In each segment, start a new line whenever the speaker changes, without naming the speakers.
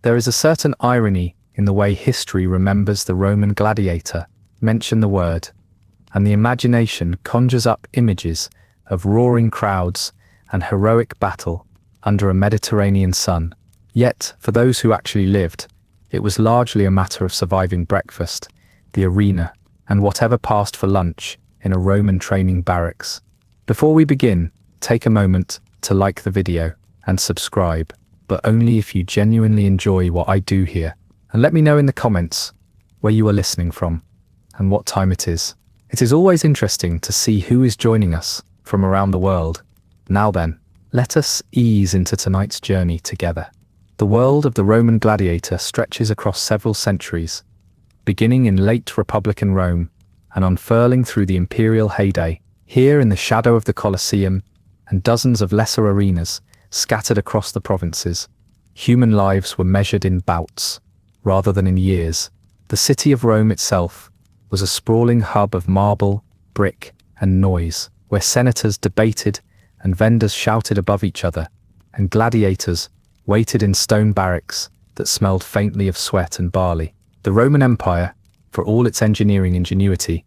There is a certain irony in the way history remembers the Roman gladiator. Mention the word, and the imagination conjures up images of roaring crowds and heroic battle under a Mediterranean sun. Yet, for those who actually lived, it was largely a matter of surviving breakfast, the arena, and whatever passed for lunch in a Roman training barracks. Before we begin, take a moment to like the video and subscribe, but only if you genuinely enjoy what I do here. And let me know in the comments where you are listening from and what time it is. It is always interesting to see who is joining us from around the world. Now then, let us ease into tonight's journey together. The world of the Roman gladiator stretches across several centuries, beginning in late Republican Rome and unfurling through the imperial heyday. Here in the shadow of the Colosseum and dozens of lesser arenas scattered across the provinces, human lives were measured in bouts rather than in years. The city of Rome itself was a sprawling hub of marble, brick, and noise, where senators debated and vendors shouted above each other, and gladiators waited in stone barracks that smelled faintly of sweat and barley. The Roman Empire, for all its engineering ingenuity,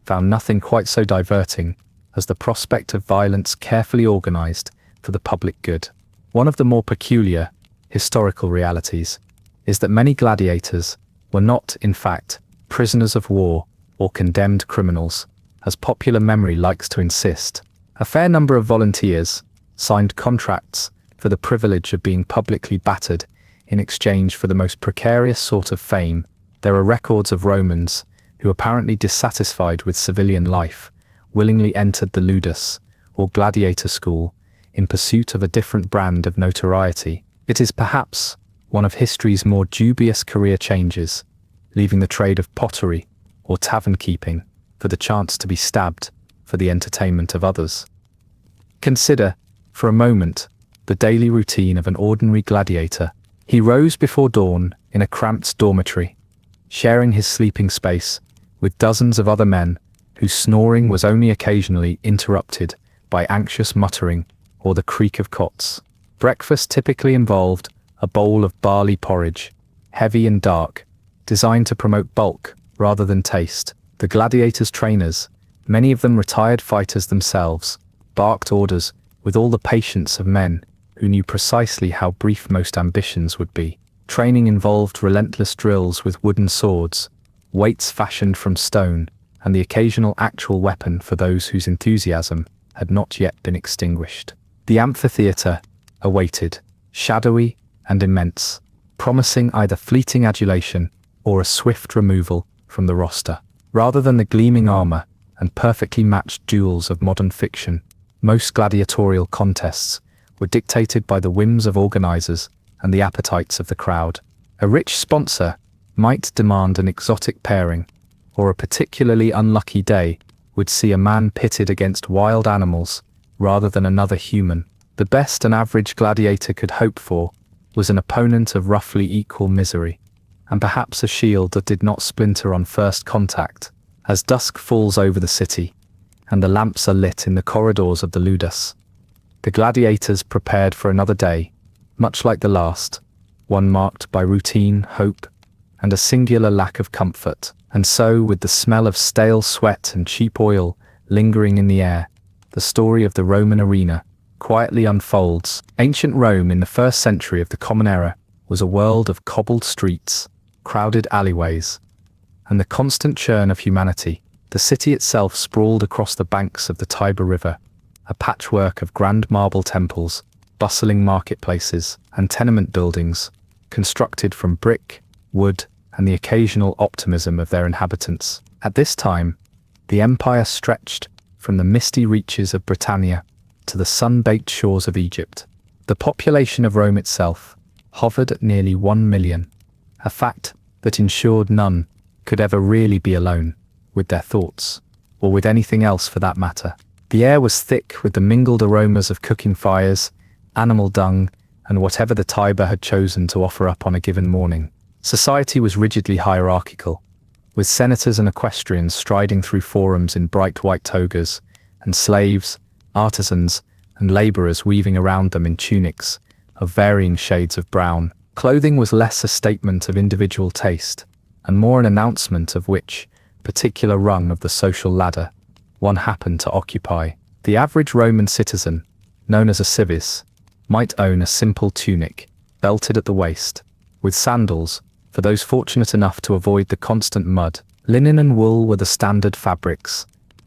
found nothing quite so diverting as the prospect of violence carefully organized for the public good. One of the more peculiar historical realities is that many gladiators were not, in fact, prisoners of war or condemned criminals, as popular memory likes to insist. A fair number of volunteers signed contracts for the privilege of being publicly battered in exchange for the most precarious sort of fame. There are records of Romans who, apparently dissatisfied with civilian life, willingly entered the ludus or gladiator school in pursuit of a different brand of notoriety. It is perhaps one of history's more dubious career changes, leaving the trade of pottery or tavern keeping for the chance to be stabbed for the entertainment of others. Consider, for a moment, the daily routine of an ordinary gladiator. He rose before dawn in a cramped dormitory, sharing his sleeping space with dozens of other men whose snoring was only occasionally interrupted by anxious muttering or the creak of cots. Breakfast typically involved a bowl of barley porridge, heavy and dark, designed to promote bulk rather than taste. The gladiators' trainers, many of them retired fighters themselves, barked orders with all the patience of men who knew precisely how brief most ambitions would be. Training involved relentless drills with wooden swords, weights fashioned from stone, and the occasional actual weapon for those whose enthusiasm had not yet been extinguished. The amphitheatre awaited, shadowy and immense, promising either fleeting adulation or a swift removal from the roster. Rather than the gleaming armor and perfectly matched duels of modern fiction, most gladiatorial contests were dictated by the whims of organizers and the appetites of the crowd. A rich sponsor might demand an exotic pairing, or a particularly unlucky day would see a man pitted against wild animals rather than another human. The best an average gladiator could hope for was an opponent of roughly equal misery, and perhaps a shield that did not splinter on first contact. As dusk falls over the city, and the lamps are lit in the corridors of the ludus, the gladiators prepared for another day, much like the last, one marked by routine, hope, and a singular lack of comfort. And so, with the smell of stale sweat and cheap oil lingering in the air, the story of the Roman arena quietly unfolds. Ancient Rome in the 1st century of the Common Era was a world of cobbled streets, crowded alleyways, and the constant churn of humanity. The city itself sprawled across the banks of the Tiber River, a patchwork of grand marble temples, bustling marketplaces, and tenement buildings, constructed from brick, wood, and the occasional optimism of their inhabitants. At this time, the empire stretched from the misty reaches of Britannia to the sun-baked shores of Egypt. The population of Rome itself hovered at nearly 1 million, a fact that ensured none could ever really be alone with their thoughts, or with anything else for that matter. The air was thick with the mingled aromas of cooking fires, animal dung, and whatever the Tiber had chosen to offer up on a given morning. Society was rigidly hierarchical, with senators and equestrians striding through forums in bright white togas, and slaves, artisans, and laborers weaving around them in tunics of varying shades of brown. Clothing was less a statement of individual taste, and more an announcement of which particular rung of the social ladder one happened to occupy. The average Roman citizen, known as a civis, might own a simple tunic, belted at the waist, with sandals, for those fortunate enough to avoid the constant mud. Linen and wool were the standard fabrics,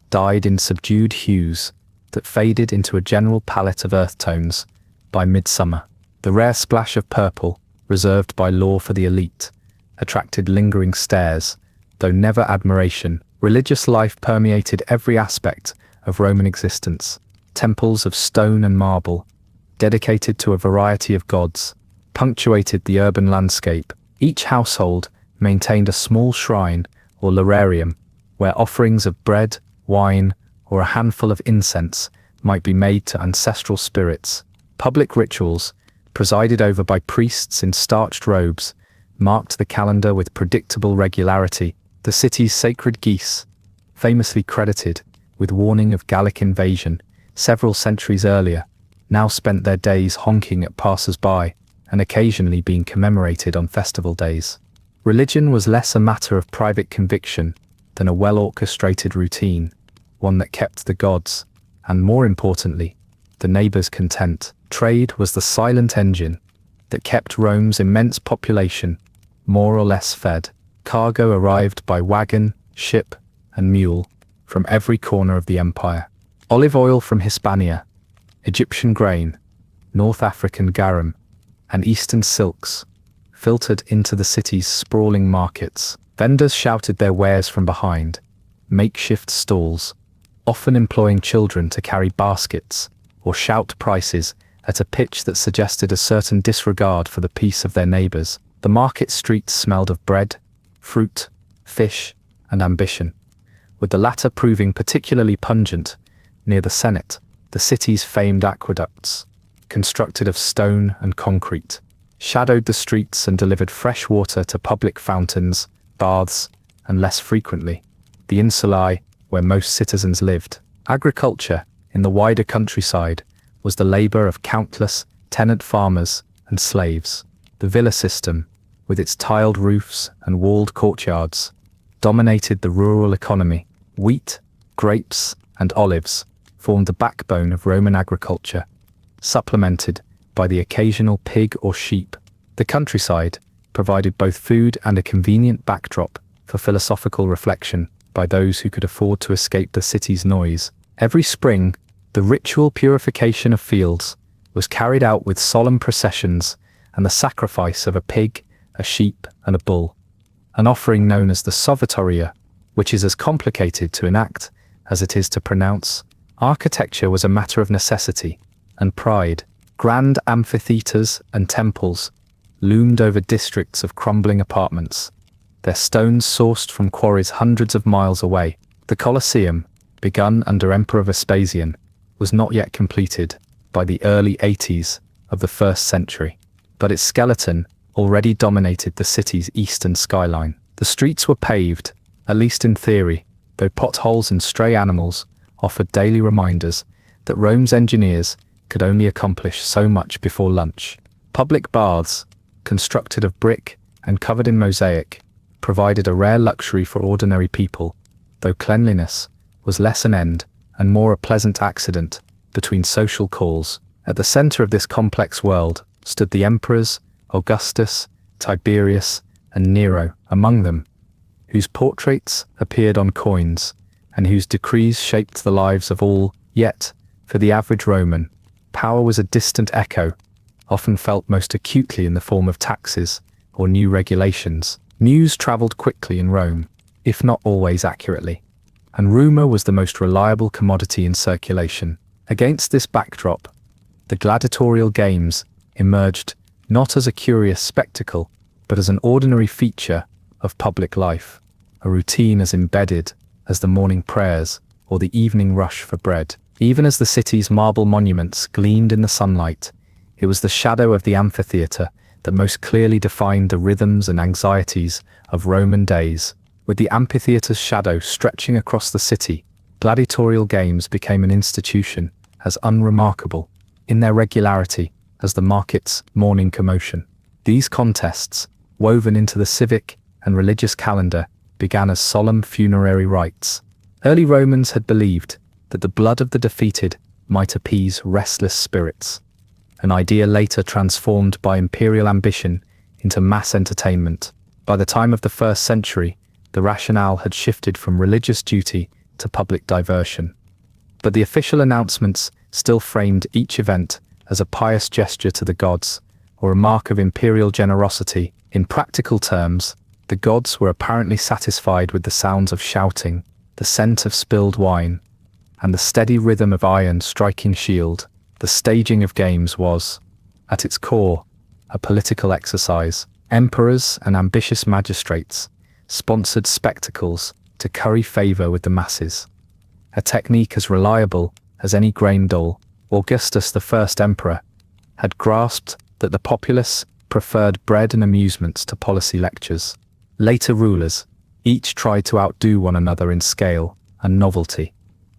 dyed in subdued hues that faded into a general palette of earth tones by midsummer. The rare splash of purple, reserved by law for the elite, attracted lingering stares, though never admiration. Religious life permeated every aspect of Roman existence. Temples of stone and marble, dedicated to a variety of gods, punctuated the urban landscape. Each household maintained a small shrine or lararium, where offerings of bread, wine, or a handful of incense might be made to ancestral spirits. Public rituals, presided over by priests in starched robes, marked the calendar with predictable regularity. The city's sacred geese, famously credited with warning of Gallic invasion several centuries earlier, now spent their days honking at passers-by and occasionally being commemorated on festival days. Religion was less a matter of private conviction than a well-orchestrated routine, one that kept the gods, and more importantly, the neighbors content. Trade was the silent engine that kept Rome's immense population more or less fed. Cargo arrived by wagon, ship, and mule from every corner of the empire. Olive oil from Hispania, Egyptian grain, North African garum, and Eastern silks filtered into the city's sprawling markets. Vendors shouted their wares from behind makeshift stalls, often employing children to carry baskets or shout prices at a pitch that suggested a certain disregard for the peace of their neighbors. The market streets smelled of bread, fruit, fish, and ambition, with the latter proving particularly pungent near the Senate. The city's famed aqueducts, constructed of stone and concrete, shadowed the streets and delivered fresh water to public fountains, baths, and less frequently, the insulae where most citizens lived. Agriculture, in the wider countryside, was the labor of countless tenant farmers and slaves. The villa system, with its tiled roofs and walled courtyards, dominated the rural economy. Wheat, grapes, and olives formed the backbone of Roman agriculture, supplemented by the occasional pig or sheep. The countryside provided both food and a convenient backdrop for philosophical reflection by those who could afford to escape the city's noise. Every spring, the ritual purification of fields was carried out with solemn processions and the sacrifice of a pig, a sheep, and a bull, an offering known as the Sovitoria, which is as complicated to enact as it is to pronounce. Architecture was a matter of necessity and pride. Grand amphitheatres and temples loomed over districts of crumbling apartments, their stones sourced from quarries hundreds of miles away. The Colosseum, begun under Emperor Vespasian, was not yet completed by the early 80s of the 1st century, but its skeleton already dominated the city's eastern skyline. The streets were paved, at least in theory, though potholes and stray animals offered daily reminders that Rome's engineers could only accomplish so much before lunch. Public baths, constructed of brick and covered in mosaic, provided a rare luxury for ordinary people, though cleanliness was less an end and more a pleasant accident between social calls. At the center of this complex world stood the emperors Augustus, Tiberius, and Nero among them, whose portraits appeared on coins and whose decrees shaped the lives of all. Yet, for the average Roman, power was a distant echo, often felt most acutely in the form of taxes or new regulations. News traveled quickly in Rome, if not always accurately, and rumor was the most reliable commodity in circulation. Against this backdrop, the gladiatorial games emerged not as a curious spectacle, but as an ordinary feature of public life, a routine as embedded as the morning prayers or the evening rush for bread. Even as the city's marble monuments gleamed in the sunlight, it was the shadow of the amphitheatre that most clearly defined the rhythms and anxieties of Roman days. With the amphitheatre's shadow stretching across the city, gladiatorial games became an institution as unremarkable in their regularity as the market's morning commotion. These contests, woven into the civic and religious calendar, began as solemn funerary rites. Early Romans had believed that the blood of the defeated might appease restless spirits, an idea later transformed by imperial ambition into mass entertainment. By the time of the 1st century, the rationale had shifted from religious duty to public diversion. But the official announcements still framed each event as a pious gesture to the gods, or a mark of imperial generosity. In practical terms, the gods were apparently satisfied with the sounds of shouting, the scent of spilled wine, and the steady rhythm of iron striking shield. The staging of games was, at its core, a political exercise. Emperors and ambitious magistrates sponsored spectacles to curry favor with the masses. A technique as reliable as any grain dole, Augustus, the first emperor, had grasped that the populace preferred bread and amusements to policy lectures. Later rulers, each tried to outdo one another in scale and novelty,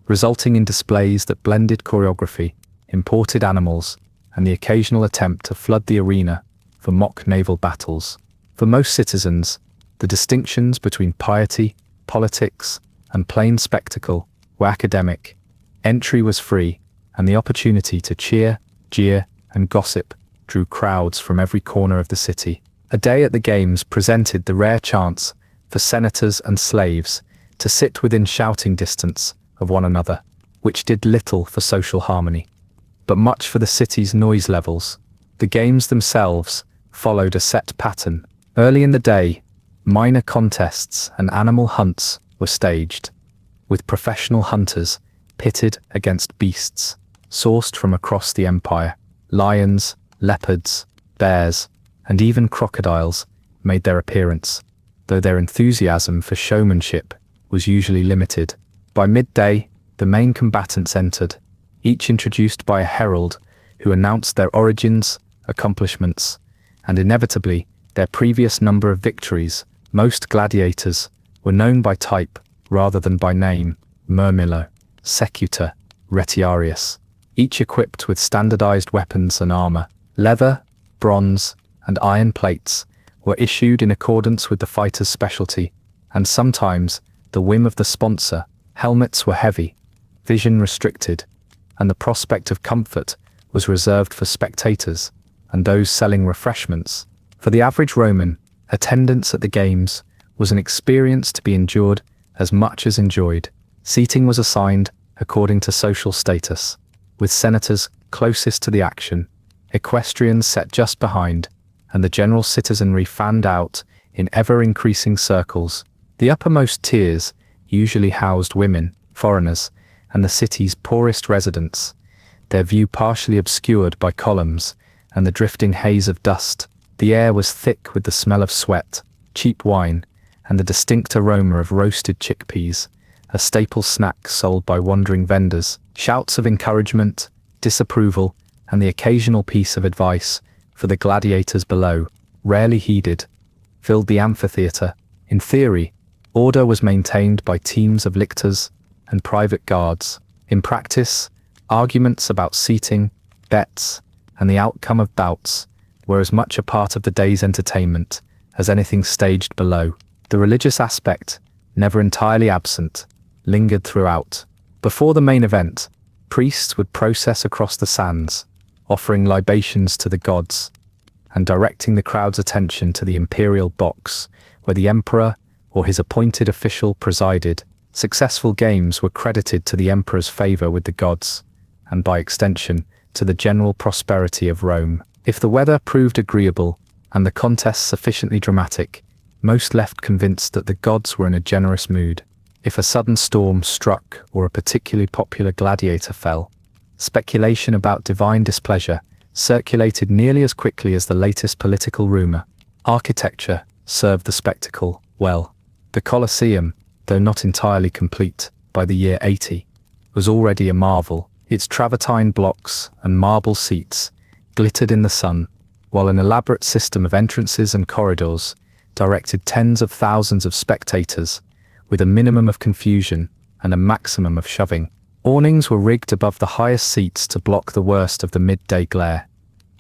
resulting in displays that blended choreography, imported animals, and the occasional attempt to flood the arena for mock naval battles. For most citizens, the distinctions between piety, politics, and plain spectacle were academic. Entry was free, and the opportunity to cheer, jeer, and gossip drew crowds from every corner of the city. A day at the games presented the rare chance for senators and slaves to sit within shouting distance of one another, which did little for social harmony, but much for the city's noise levels. The games themselves followed a set pattern. Early in the day, minor contests and animal hunts were staged, with professional hunters pitted against beasts sourced from across the empire. Lions, leopards, bears, and even crocodiles made their appearance, though their enthusiasm for showmanship was usually limited. By midday, the main combatants entered, each introduced by a herald who announced their origins, accomplishments, and inevitably their previous number of victories. Most gladiators were known by type rather than by name: Murmillo, Secutor, Retiarius, each equipped with standardized weapons and armor. Leather, bronze, and iron plates were issued in accordance with the fighter's specialty, and sometimes, the whim of the sponsor, helmets were heavy, vision restricted, and the prospect of comfort was reserved for spectators and those selling refreshments. For the average Roman, attendance at the games was an experience to be endured as much as enjoyed. Seating was assigned according to social status, with senators closest to the action, equestrians set just behind, and the general citizenry fanned out in ever-increasing circles. The uppermost tiers usually housed women, foreigners, and the city's poorest residents, their view partially obscured by columns and the drifting haze of dust. The air was thick with the smell of sweat, cheap wine, and the distinct aroma of roasted chickpeas, a staple snack sold by wandering vendors. Shouts of encouragement, disapproval, and the occasional piece of advice for the gladiators below, rarely heeded, filled the amphitheatre. In theory, order was maintained by teams of lictors and private guards. In practice, arguments about seating, bets, and the outcome of bouts were as much a part of the day's entertainment as anything staged below. The religious aspect, never entirely absent, lingered throughout. Before the main event, priests would process across the sands, offering libations to the gods, and directing the crowd's attention to the imperial box, where the emperor or his appointed official presided. Successful games were credited to the emperor's favor with the gods, and by extension, to the general prosperity of Rome. If the weather proved agreeable and the contests sufficiently dramatic, most left convinced that the gods were in a generous mood. If a sudden storm struck or a particularly popular gladiator fell, speculation about divine displeasure circulated nearly as quickly as the latest political rumor. Architecture served the spectacle well. The Colosseum, though not entirely complete by the year 80, was already a marvel. Its travertine blocks and marble seats glittered in the sun, while an elaborate system of entrances and corridors directed tens of thousands of spectators, with a minimum of confusion and a maximum of shoving. Awnings were rigged above the highest seats to block the worst of the midday glare,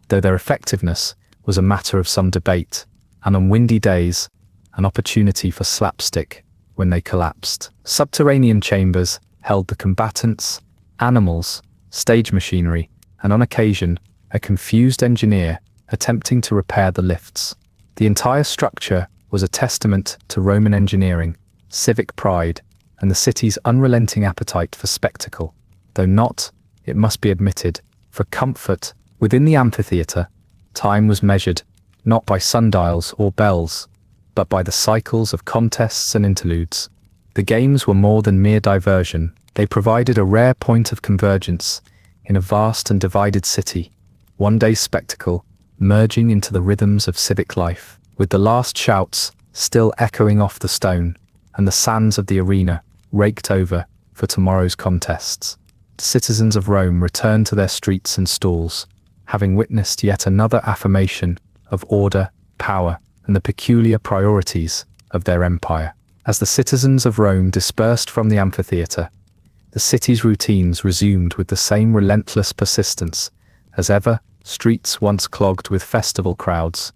though their effectiveness was a matter of some debate, and on windy days, an opportunity for slapstick when they collapsed. Subterranean chambers held the combatants, animals, stage machinery, and on occasion, a confused engineer attempting to repair the lifts. The entire structure was a testament to Roman engineering, civic pride, and the city's unrelenting appetite for spectacle, though not, it must be admitted, for comfort. Within the amphitheatre, time was measured not by sundials or bells, but by the cycles of contests and interludes. The games were more than mere diversion. They provided a rare point of convergence in a vast and divided city, one day's spectacle merging into the rhythms of civic life, with the last shouts still echoing off the stone and the sands of the arena raked over for tomorrow's contests. Citizens of Rome returned to their streets and stalls, having witnessed yet another affirmation of order, power, and the peculiar priorities of their empire. As the citizens of Rome dispersed from the amphitheatre, the city's routines resumed with the same relentless persistence as ever. Streets once clogged with festival crowds,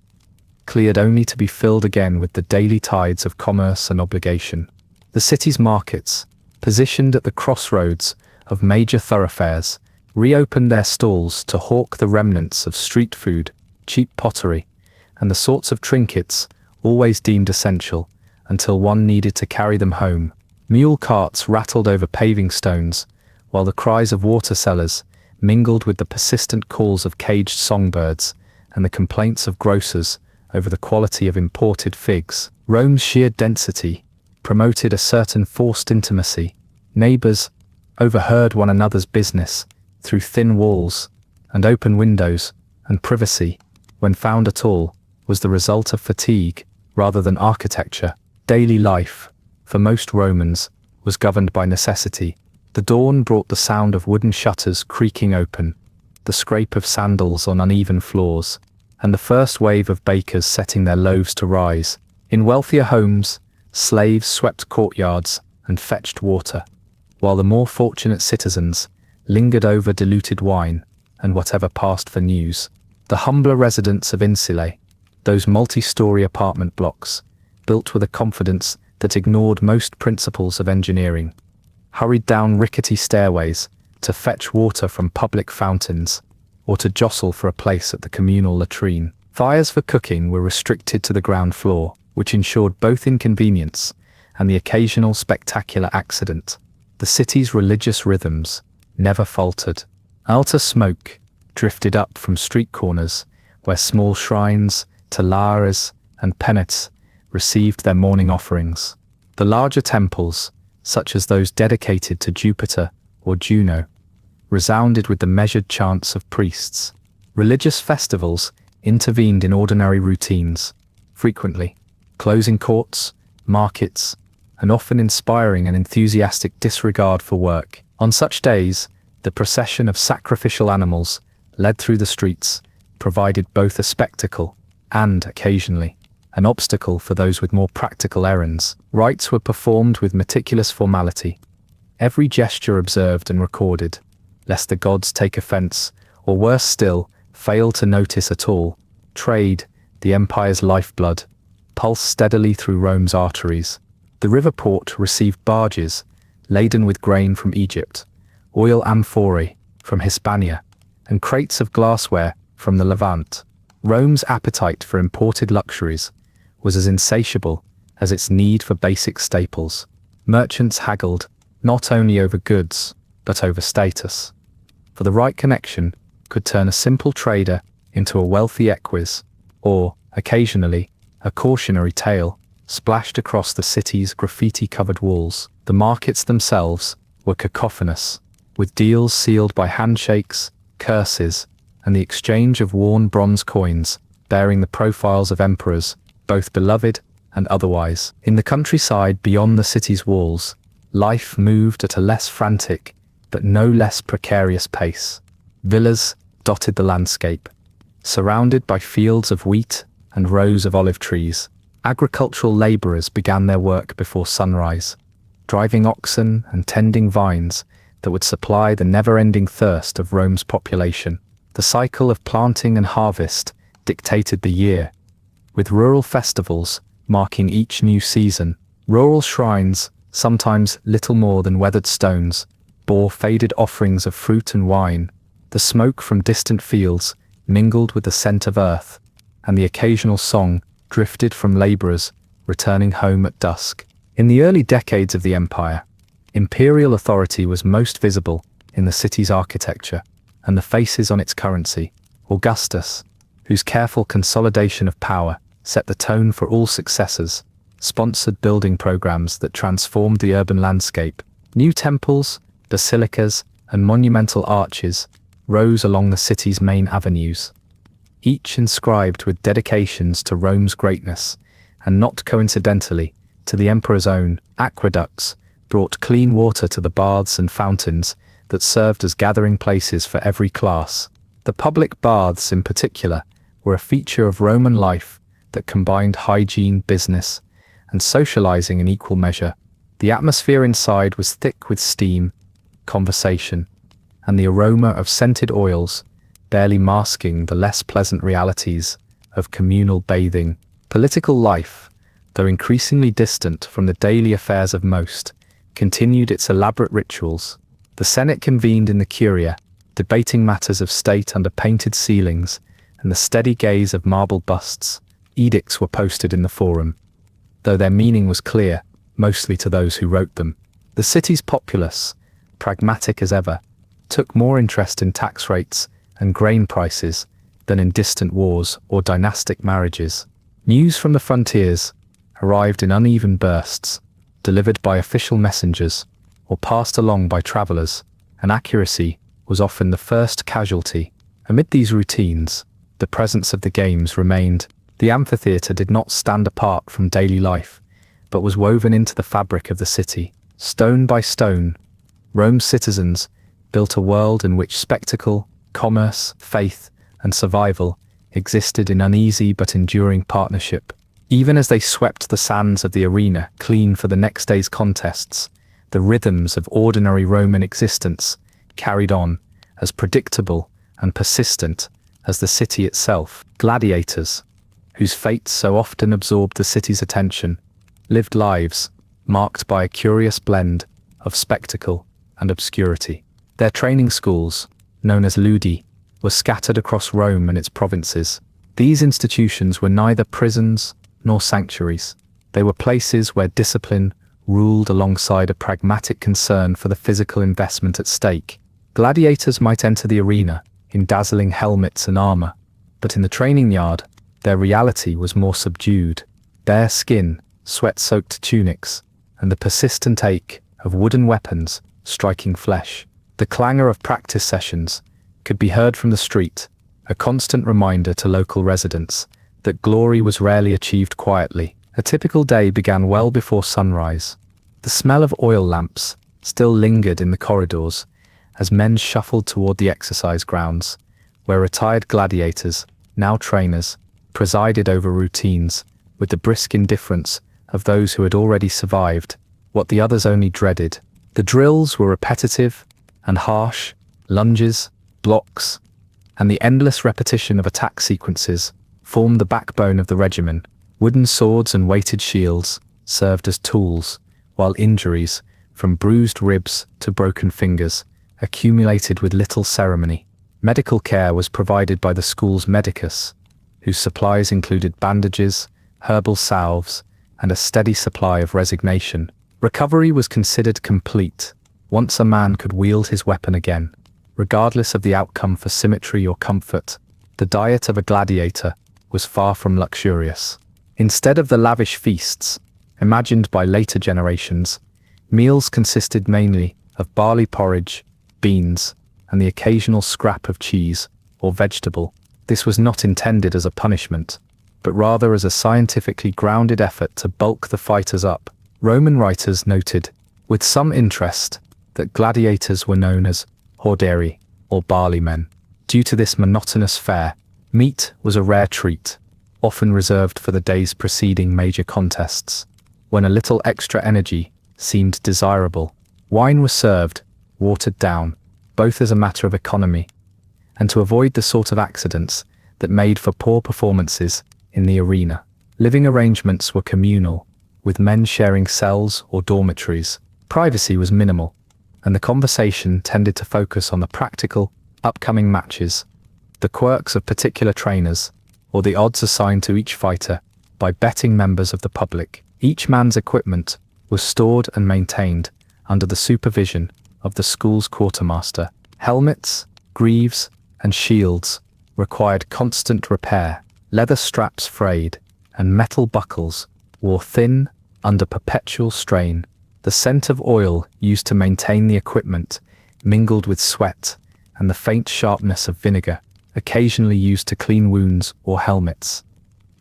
cleared only to be filled again with the daily tides of commerce and obligation. The city's markets, positioned at the crossroads of major thoroughfares, reopened their stalls to hawk the remnants of street food, cheap pottery, and the sorts of trinkets always deemed essential until one needed to carry them home. Mule carts rattled over paving stones, while the cries of water sellers mingled with the persistent calls of caged songbirds and the complaints of grocers over the quality of imported figs. Rome's sheer density promoted a certain forced intimacy. Neighbors overheard one another's business through thin walls, and open windows, and privacy, when found at all, was the result of fatigue rather than architecture. Daily life, for most Romans, was governed by necessity. The dawn brought the sound of wooden shutters creaking open, the scrape of sandals on uneven floors, and the first wave of bakers setting their loaves to rise. In wealthier homes, slaves swept courtyards and fetched water, while the more fortunate citizens lingered over diluted wine and whatever passed for news. The humbler residents of insulae, those multi-story apartment blocks, built with a confidence that ignored most principles of engineering, hurried down rickety stairways to fetch water from public fountains or to jostle for a place at the communal latrine. Fires for cooking were restricted to the ground floor, which ensured both inconvenience and the occasional spectacular accident. The city's religious rhythms never faltered. Altar smoke drifted up from street corners where small shrines to Lares and Penates received their morning offerings. The larger temples, such as those dedicated to Jupiter or Juno, resounded with the measured chants of priests. Religious festivals intervened in ordinary routines, frequently closing courts, markets, and often inspiring an enthusiastic disregard for work. On such days, the procession of sacrificial animals led through the streets provided both a spectacle and, occasionally, an obstacle for those with more practical errands. Rites were performed with meticulous formality, every gesture observed and recorded, lest the gods take offense, or worse still, fail to notice at all. Trade, the empire's lifeblood, pulsed steadily through Rome's arteries. The river port received barges laden with grain from Egypt, oil amphorae from Hispania, and crates of glassware from the Levant. Rome's appetite for imported luxuries was as insatiable as its need for basic staples. Merchants haggled not only over goods, but over status. For the right connection could turn a simple trader into a wealthy equus, or, occasionally, a cautionary tale splashed across the city's graffiti-covered walls. The markets themselves were cacophonous, with deals sealed by handshakes, curses, and the exchange of worn bronze coins bearing the profiles of emperors, both beloved and otherwise. In the countryside beyond the city's walls, life moved at a less frantic but no less precarious pace. Villas dotted the landscape, surrounded by fields of wheat and rows of olive trees. Agricultural laborers began their work before sunrise, driving oxen and tending vines that would supply the never-ending thirst of Rome's population. The cycle of planting and harvest dictated the year, with rural festivals marking each new season. Rural shrines, sometimes little more than weathered stones, bore faded offerings of fruit and wine. The smoke from distant fields mingled with the scent of earth, and the occasional song drifted from laborers returning home at dusk. In the early decades of the empire, imperial authority was most visible in the city's architecture and the faces on its currency. Augustus, whose careful consolidation of power set the tone for all successors, sponsored building programs that transformed the urban landscape. New temples, basilicas, and monumental arches rose along the city's main avenues, each inscribed with dedications to Rome's greatness, and not coincidentally, to the emperor's own. Aqueducts brought clean water to the baths and fountains that served as gathering places for every class. The public baths, in particular, were a feature of Roman life that combined hygiene, business, and socializing in equal measure. The atmosphere inside was thick with steam, conversation, and the aroma of scented oils, barely masking the less pleasant realities of communal bathing. Political life, though increasingly distant from the daily affairs of most, continued its elaborate rituals. The Senate convened in the Curia, debating matters of state under painted ceilings and the steady gaze of marble busts. Edicts were posted in the Forum, though their meaning was clear, mostly to those who wrote them. The city's populace, pragmatic as ever, took more interest in tax rates and grain prices than in distant wars or dynastic marriages. News from the frontiers arrived in uneven bursts, delivered by official messengers or passed along by travelers, and accuracy was often the first casualty. Amid these routines, the presence of the games remained. The amphitheatre did not stand apart from daily life, but was woven into the fabric of the city. Stone by stone, Rome's citizens built a world in which spectacle, commerce, faith, and survival existed in uneasy but enduring partnership. Even as they swept the sands of the arena clean for the next day's contests, the rhythms of ordinary Roman existence carried on, as predictable and persistent as the city itself. Gladiators, whose fates so often absorbed the city's attention, lived lives marked by a curious blend of spectacle and obscurity. Their training schools, known as ludi, were scattered across Rome and its provinces. These institutions were neither prisons nor sanctuaries. They were places where discipline ruled alongside a pragmatic concern for the physical investment at stake. Gladiators might enter the arena in dazzling helmets and armor, but in the training yard, their reality was more subdued. Bare skin, sweat-soaked tunics, and the persistent ache of wooden weapons striking flesh. The clangor of practice sessions could be heard from the street, a constant reminder to local residents that glory was rarely achieved quietly. A typical day began well before sunrise. The smell of oil lamps still lingered in the corridors as men shuffled toward the exercise grounds, where retired gladiators, now trainers, presided over routines with the brisk indifference of those who had already survived what the others only dreaded. The drills were repetitive and harsh, lunges, blocks, and the endless repetition of attack sequences formed the backbone of the regimen. Wooden swords and weighted shields served as tools, while injuries, from bruised ribs to broken fingers, accumulated with little ceremony. Medical care was provided by the school's medicus, whose supplies included bandages, herbal salves, and a steady supply of resignation. Recovery was considered complete once a man could wield his weapon again, regardless of the outcome for symmetry or comfort. The diet of a gladiator was far from luxurious. Instead of the lavish feasts imagined by later generations, meals consisted mainly of barley porridge, beans, and the occasional scrap of cheese or vegetable. This was not intended as a punishment, but rather as a scientifically grounded effort to bulk the fighters up. Roman writers noted, with some interest, that gladiators were known as hordearii, or barley men. Due to this monotonous fare, meat was a rare treat, often reserved for the days preceding major contests, when a little extra energy seemed desirable. Wine was served, watered down, both as a matter of economy, and to avoid the sort of accidents that made for poor performances in the arena. Living arrangements were communal, with men sharing cells or dormitories. Privacy was minimal, and the conversation tended to focus on the practical, upcoming matches, the quirks of particular trainers, or the odds assigned to each fighter by betting members of the public. Each man's equipment was stored and maintained under the supervision of the school's quartermaster. Helmets, greaves, and shields required constant repair. Leather straps frayed, and metal buckles wore thin under perpetual strain. The scent of oil used to maintain the equipment mingled with sweat and the faint sharpness of vinegar, occasionally used to clean wounds or helmets,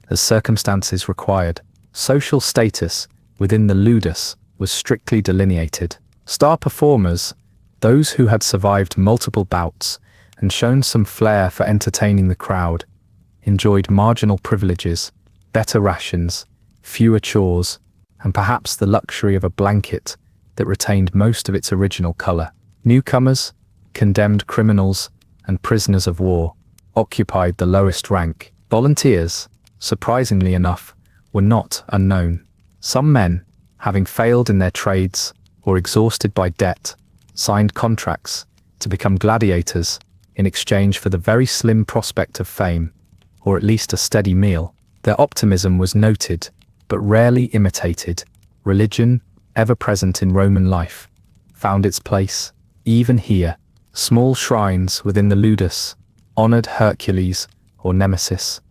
as circumstances required. Social status within the ludus was strictly delineated. Star performers, those who had survived multiple bouts and shown some flair for entertaining the crowd, enjoyed marginal privileges, better rations, fewer chores, and perhaps the luxury of a blanket that retained most of its original color. Newcomers, condemned criminals, and prisoners of war occupied the lowest rank. Volunteers, surprisingly enough, were not unknown. Some men, having failed in their trades or exhausted by debt, signed contracts to become gladiators in exchange for the very slim prospect of fame, or at least a steady meal. Their optimism was noted, but rarely imitated. Religion, ever present in Roman life, found its place, even here. Small shrines within the ludus honored Hercules or Nemesis,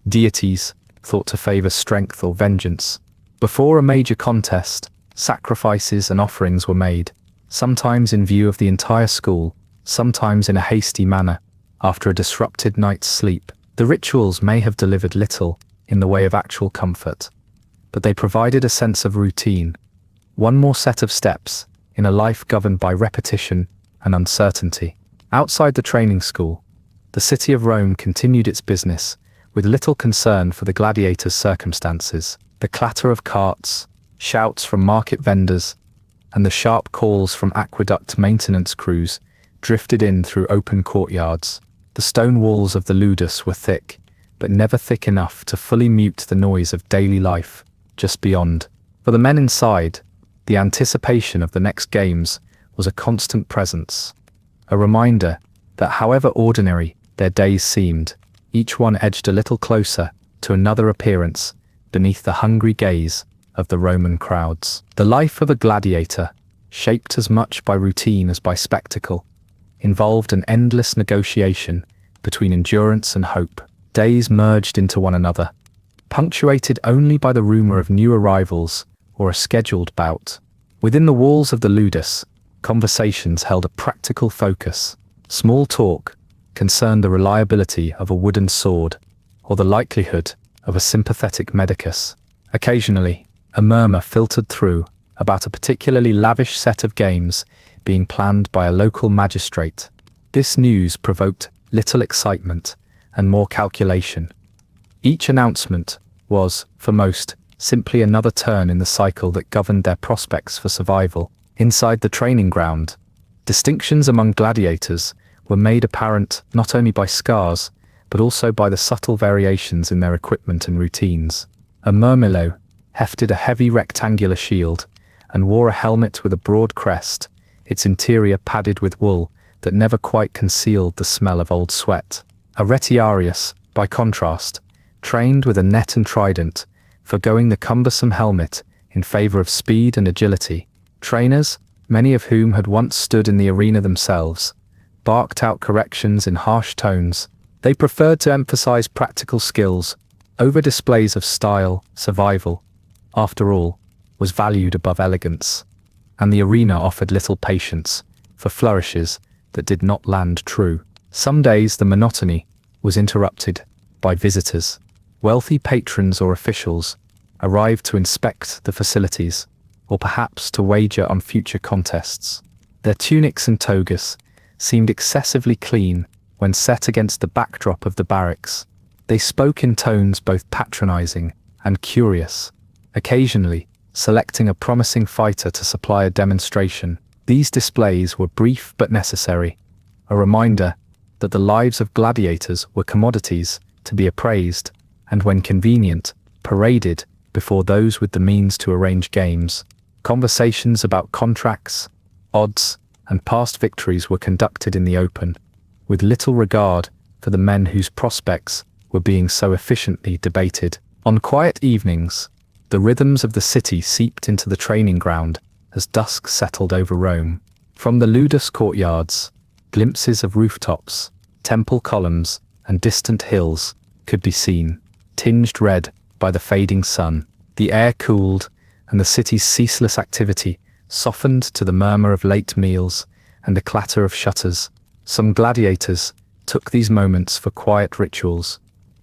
deities thought to favor strength or vengeance. Before a major contest, sacrifices and offerings were made, sometimes in view of the entire school, sometimes in a hasty manner, after a disrupted night's sleep. The rituals may have delivered little in the way of actual comfort, but they provided a sense of routine, one more set of steps in a life governed by repetition and uncertainty. Outside the training school, the city of Rome continued its business with little concern for the gladiators' circumstances. The clatter of carts, shouts from market vendors, and the sharp calls from aqueduct maintenance crews drifted in through open courtyards. The stone walls of the ludus were thick, but never thick enough to fully mute the noise of daily life just beyond. For the men inside, the anticipation of the next games was a constant presence, a reminder that however ordinary their days seemed, each one edged a little closer to another appearance beneath the hungry gaze of the Roman crowds. The life of a gladiator, shaped as much by routine as by spectacle, involved an endless negotiation between endurance and hope. Days merged into one another, punctuated only by the rumor of new arrivals or a scheduled bout. Within the walls of the ludus, conversations held a practical focus. Small talk concerned the reliability of a wooden sword or the likelihood of a sympathetic medicus. Occasionally, a murmur filtered through about a particularly lavish set of games being planned by a local magistrate. This news provoked little excitement and more calculation. Each announcement was, for most, simply another turn in the cycle that governed their prospects for survival. Inside the training ground, distinctions among gladiators were made apparent not only by scars, but also by the subtle variations in their equipment and routines. A murmillo hefted a heavy rectangular shield and wore a helmet with a broad crest, its interior padded with wool that never quite concealed the smell of old sweat. A retiarius, by contrast, trained with a net and trident, forgoing the cumbersome helmet in favor of speed and agility. Trainers, many of whom had once stood in the arena themselves, barked out corrections in harsh tones. They preferred to emphasize practical skills over displays of style. Survival, after all, was valued above elegance, and the arena offered little patience for flourishes that did not land true. Some days the monotony was interrupted by visitors. Wealthy patrons or officials arrived to inspect the facilities, or perhaps to wager on future contests. Their tunics and togas seemed excessively clean when set against the backdrop of the barracks. They spoke in tones both patronizing and curious, occasionally selecting a promising fighter to supply a demonstration. These displays were brief but necessary, a reminder that the lives of gladiators were commodities to be appraised, and when convenient, paraded before those with the means to arrange games. Conversations about contracts, odds, and past victories were conducted in the open, with little regard for the men whose prospects were being so efficiently debated. On quiet evenings, the rhythms of the city seeped into the training ground as dusk settled over Rome. From the ludus courtyards, glimpses of rooftops, temple columns, and distant hills could be seen, tinged red by the fading sun. The air cooled, and the city's ceaseless activity softened to the murmur of late meals and the clatter of shutters. Some gladiators took these moments for quiet rituals,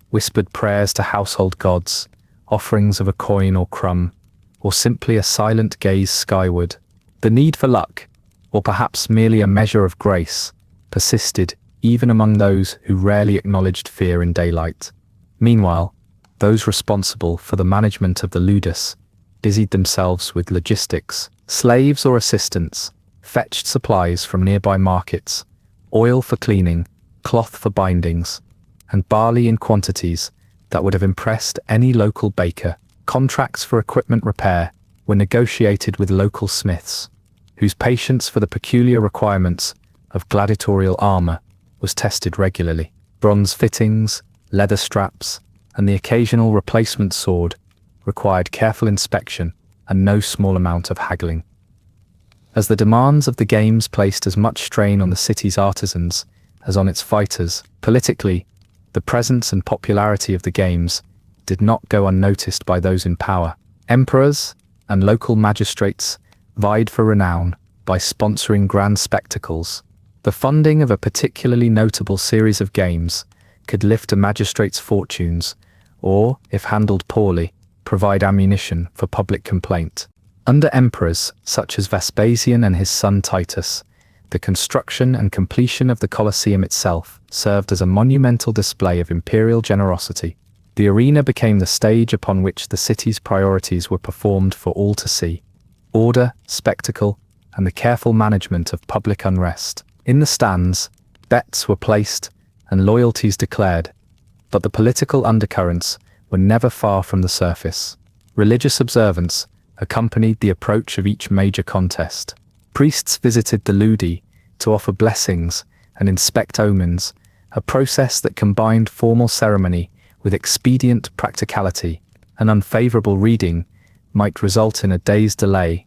whispered prayers to household gods, offerings of a coin or crumb, or simply a silent gaze skyward. The need for luck, or perhaps merely a measure of grace, persisted even among those who rarely acknowledged fear in daylight. Meanwhile, those responsible for the management of the ludus busied themselves with logistics. Slaves or assistants fetched supplies from nearby markets, oil for cleaning, cloth for bindings, and barley in quantities that would have impressed any local baker. Contracts for equipment repair were negotiated with local smiths, whose patience for the peculiar requirements of gladiatorial armor was tested regularly. Bronze fittings, leather straps, and the occasional replacement sword required careful inspection and no small amount of haggling. As the demands of the games placed as much strain on the city's artisans as on its fighters, politically, the presence and popularity of the games did not go unnoticed by those in power. Emperors and local magistrates vied for renown by sponsoring grand spectacles. The funding of a particularly notable series of games could lift a magistrate's fortunes, or, if handled poorly, provide ammunition for public complaint. Under emperors such as Vespasian and his son Titus, the construction and completion of the Colosseum itself served as a monumental display of imperial generosity. The arena became the stage upon which the city's priorities were performed for all to see: order, spectacle, and the careful management of public unrest. In the stands, bets were placed and loyalties declared, but the political undercurrents were never far from the surface. Religious observance accompanied the approach of each major contest. Priests visited the ludi to offer blessings and inspect omens, a process that combined formal ceremony with expedient practicality. An unfavorable reading might result in a day's delay,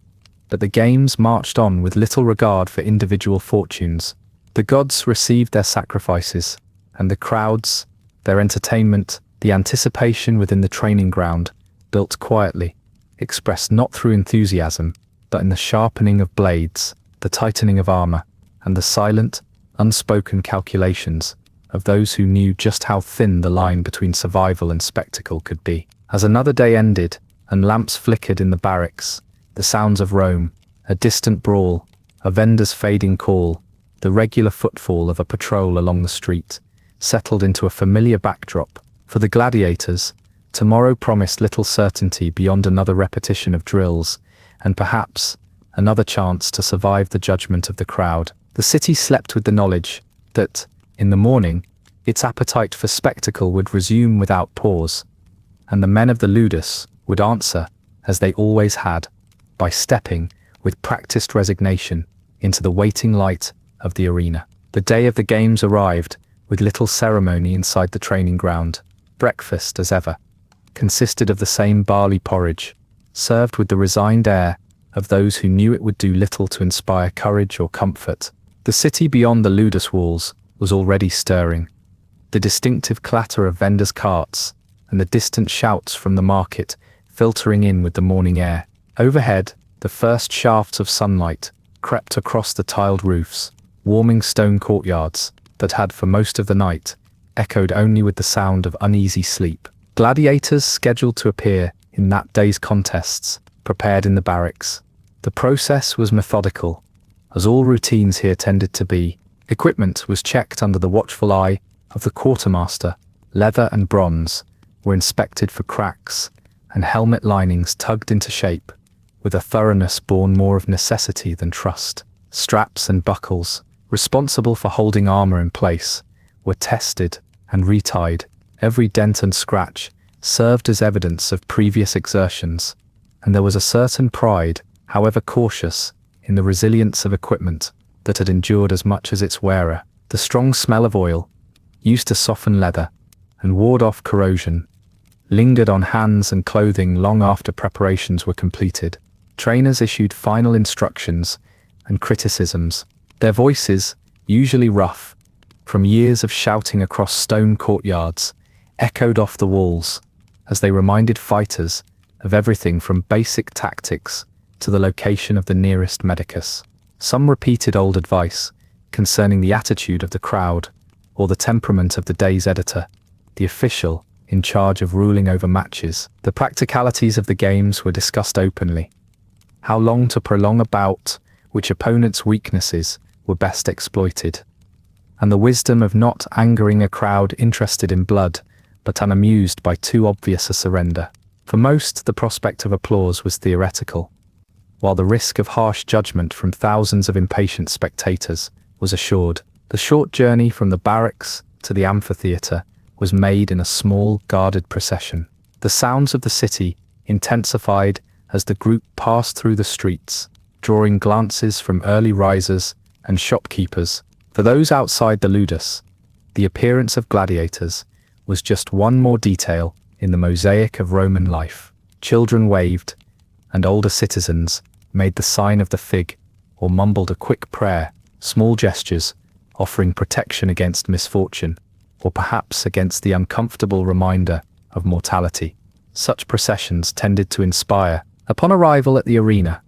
but the games marched on with little regard for individual fortunes. The gods received their sacrifices, and the crowds, their entertainment, the anticipation within the training ground, built quietly, expressed not through enthusiasm, but in the sharpening of blades, the tightening of armor, and the silent, unspoken calculations of those who knew just how thin the line between survival and spectacle could be. As another day ended, and lamps flickered in the barracks, the sounds of Rome, a distant brawl, a vendor's fading call, the regular footfall of a patrol along the street, settled into a familiar backdrop. For the gladiators, tomorrow promised little certainty beyond another repetition of drills, and perhaps another chance to survive the judgment of the crowd. The city slept with the knowledge that, in the morning, its appetite for spectacle would resume without pause, and the men of the ludus would answer, as they always had, by stepping, with practiced resignation, into the waiting light of the arena. The day of the games arrived, with little ceremony inside the training ground. Breakfast, as ever, consisted of the same barley porridge, served with the resigned air of those who knew it would do little to inspire courage or comfort. The city beyond the ludus walls was already stirring. The distinctive clatter of vendors' carts and the distant shouts from the market filtering in with the morning air. Overhead, the first shafts of sunlight crept across the tiled roofs, warming stone courtyards that had for most of the night echoed only with the sound of uneasy sleep. Gladiators scheduled to appear in that day's contests prepared in the barracks. The process was methodical, as all routines here tended to be. Equipment was checked under the watchful eye of the quartermaster. Leather and bronze were inspected for cracks, and helmet linings tugged into shape, with a thoroughness born more of necessity than trust. Straps and buckles, responsible for holding armor in place, were tested and retied, Every dent and scratch served as evidence of previous exertions, and there was a certain pride, however cautious, in the resilience of equipment that had endured as much as its wearer. The strong smell of oil, used to soften leather and ward off corrosion, lingered on hands and clothing long after preparations were completed. Trainers issued final instructions and criticisms, their voices, usually rough, from years of shouting across stone courtyards, echoed off the walls as they reminded fighters of everything from basic tactics to the location of the nearest medicus. Some repeated old advice concerning the attitude of the crowd or the temperament of the day's editor, the official in charge of ruling over matches. The practicalities of the games were discussed openly. How long to prolong a bout, which opponents' weaknesses were best exploited, and the wisdom of not angering a crowd interested in blood but unamused by too obvious a surrender. For most, the prospect of applause was theoretical, while the risk of harsh judgment from thousands of impatient spectators was assured. The short journey from the barracks to the amphitheatre was made in a small, guarded procession. The sounds of the city intensified as the group passed through the streets, drawing glances from early risers and shopkeepers. For those outside the ludus, the appearance of gladiators was just one more detail in the mosaic of Roman life. Children waved, and older citizens made the sign of the fig or mumbled a quick prayer, small gestures offering protection against misfortune, or perhaps against the uncomfortable reminder of mortality. Such processions tended to inspire. Upon arrival at the arena,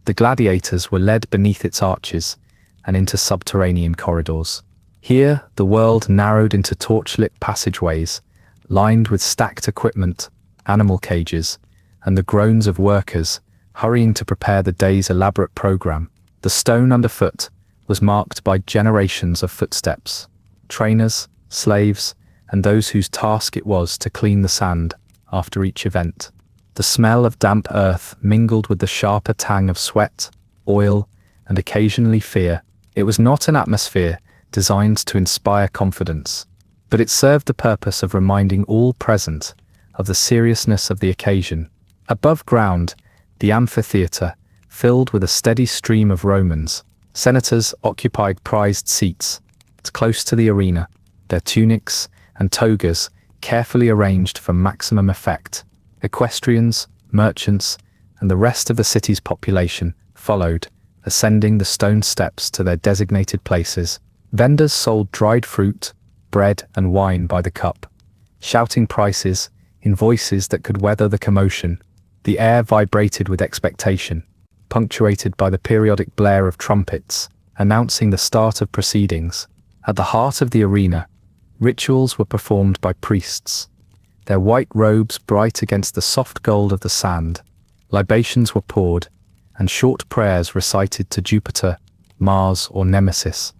the gladiators were led beneath its arches and into subterranean corridors. Here, the world narrowed into torchlit passageways, lined with stacked equipment, animal cages, and the groans of workers hurrying to prepare the day's elaborate program. The stone underfoot was marked by generations of footsteps, trainers, slaves, and those whose task it was to clean the sand after each event. The smell of damp earth mingled with the sharper tang of sweat, oil, and occasionally fear. It was not an atmosphere designed to inspire confidence, but it served the purpose of reminding all present of the seriousness of the occasion. Above ground, the amphitheatre, filled with a steady stream of Romans, senators occupied prized seats close to the arena, their tunics and togas carefully arranged for maximum effect. Equestrians, merchants, and the rest of the city's population followed, ascending the stone steps to their designated places. Vendors sold dried fruit, bread, and wine by the cup, shouting prices in voices that could weather the commotion. The air vibrated with expectation, punctuated by the periodic blare of trumpets, announcing the start of proceedings. At the heart of the arena, rituals were performed by priests, their white robes bright against the soft gold of the sand. Libations were poured, and short prayers recited to Jupiter, Mars, or Nemesis,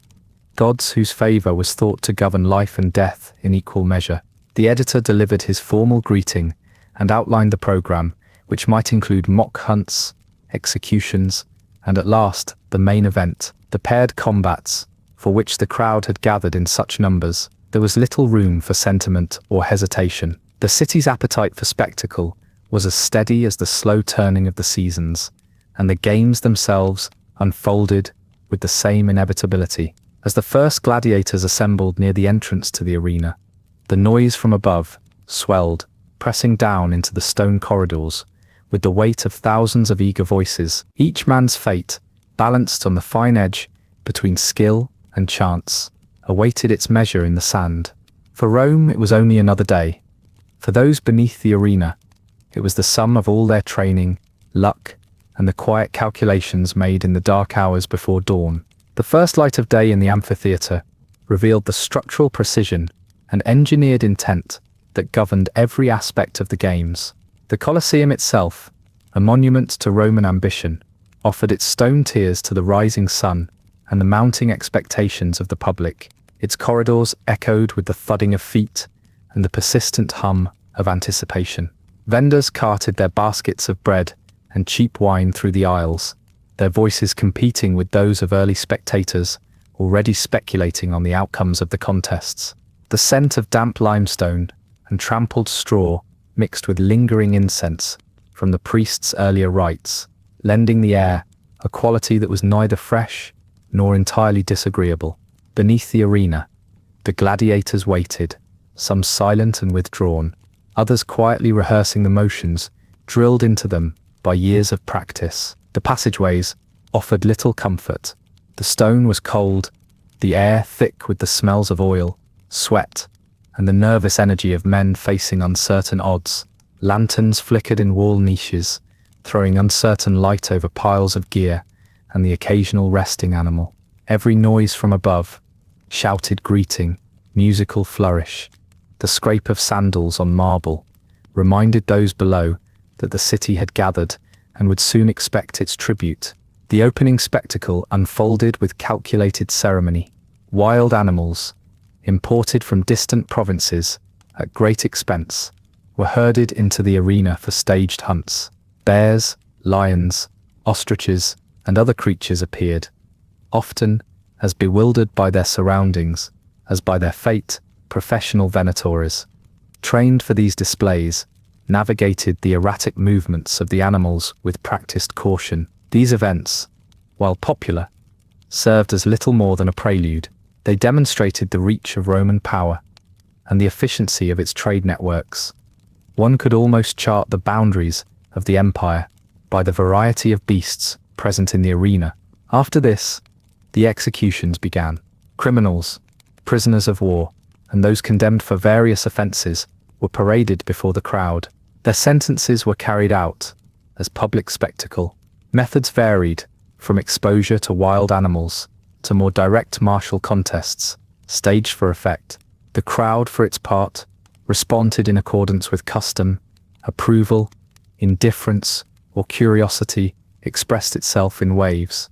gods whose favor was thought to govern life and death in equal measure. The editor delivered his formal greeting and outlined the program, which might include mock hunts, executions, and at last, the main event, the paired combats, for which the crowd had gathered in such numbers. There was little room for sentiment or hesitation. The city's appetite for spectacle was as steady as the slow turning of the seasons, and the games themselves unfolded with the same inevitability. As the first gladiators assembled near the entrance to the arena, the noise from above swelled, pressing down into the stone corridors with the weight of thousands of eager voices. Each man's fate, balanced on the fine edge between skill and chance, awaited its measure in the sand. For Rome, it was only another day. For those beneath the arena, it was the sum of all their training, luck, and the quiet calculations made in the dark hours before dawn. The first light of day in the amphitheatre revealed the structural precision and engineered intent that governed every aspect of the games. The Colosseum itself, a monument to Roman ambition, offered its stone tiers to the rising sun and the mounting expectations of the public. Its corridors echoed with the thudding of feet and the persistent hum of anticipation. Vendors carted their baskets of bread and cheap wine through the aisles, their voices competing with those of early spectators already speculating on the outcomes of the contests. The scent of damp limestone and trampled straw mixed with lingering incense from the priest's earlier rites, lending the air a quality that was neither fresh nor entirely disagreeable. Beneath the arena, the gladiators waited, some silent and withdrawn, others quietly rehearsing the motions drilled into them by years of practice. The passageways offered little comfort. The stone was cold, the air thick with the smells of oil, sweat, and the nervous energy of men facing uncertain odds. Lanterns flickered in wall niches, throwing uncertain light over piles of gear and the occasional resting animal. Every noise from above, shouted greeting, musical flourish, the scrape of sandals on marble, reminded those below that the city had gathered and would soon expect its tribute. The opening spectacle unfolded with calculated ceremony. Wild animals, imported from distant provinces at great expense, were herded into the arena for staged hunts. Bears, lions, ostriches, and other creatures appeared, often as bewildered by their surroundings as by their fate. Professional venatores, trained for these displays, navigated the erratic movements of the animals with practiced caution. These events, while popular, served as little more than a prelude. They demonstrated the reach of Roman power and the efficiency of its trade networks. One could almost chart the boundaries of the empire by the variety of beasts present in the arena. After this, the executions began. Criminals, prisoners of war, and those condemned for various offenses were paraded before the crowd. Their sentences were carried out as public spectacle. Methods varied, from exposure to wild animals to more direct martial contests, staged for effect. The crowd, for its part, responded in accordance with custom. Approval, indifference, or curiosity expressed itself in waves,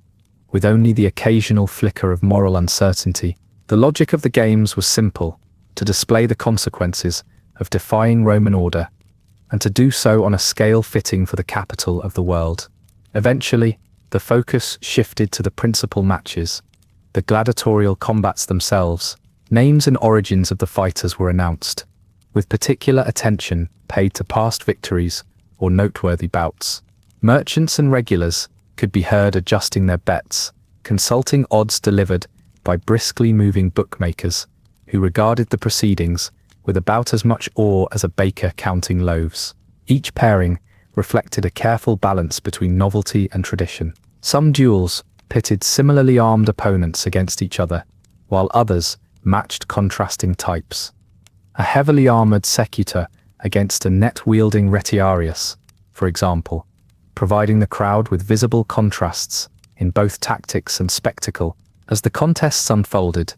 with only the occasional flicker of moral uncertainty. The logic of the games was simple: to display the consequences of defying Roman order, and to do so on a scale fitting for the capital of the world. Eventually, the focus shifted to the principal matches, the gladiatorial combats themselves. Names and origins of the fighters were announced, with particular attention paid to past victories or noteworthy bouts. Merchants and regulars could be heard adjusting their bets, consulting odds delivered by briskly moving bookmakers who regarded the proceedings with about as much awe as a baker counting loaves. Each pairing reflected a careful balance between novelty and tradition. Some duels pitted similarly armed opponents against each other, while others matched contrasting types. A heavily armored secutor against a net-wielding retiarius, for example, providing the crowd with visible contrasts in both tactics and spectacle. As the contests unfolded,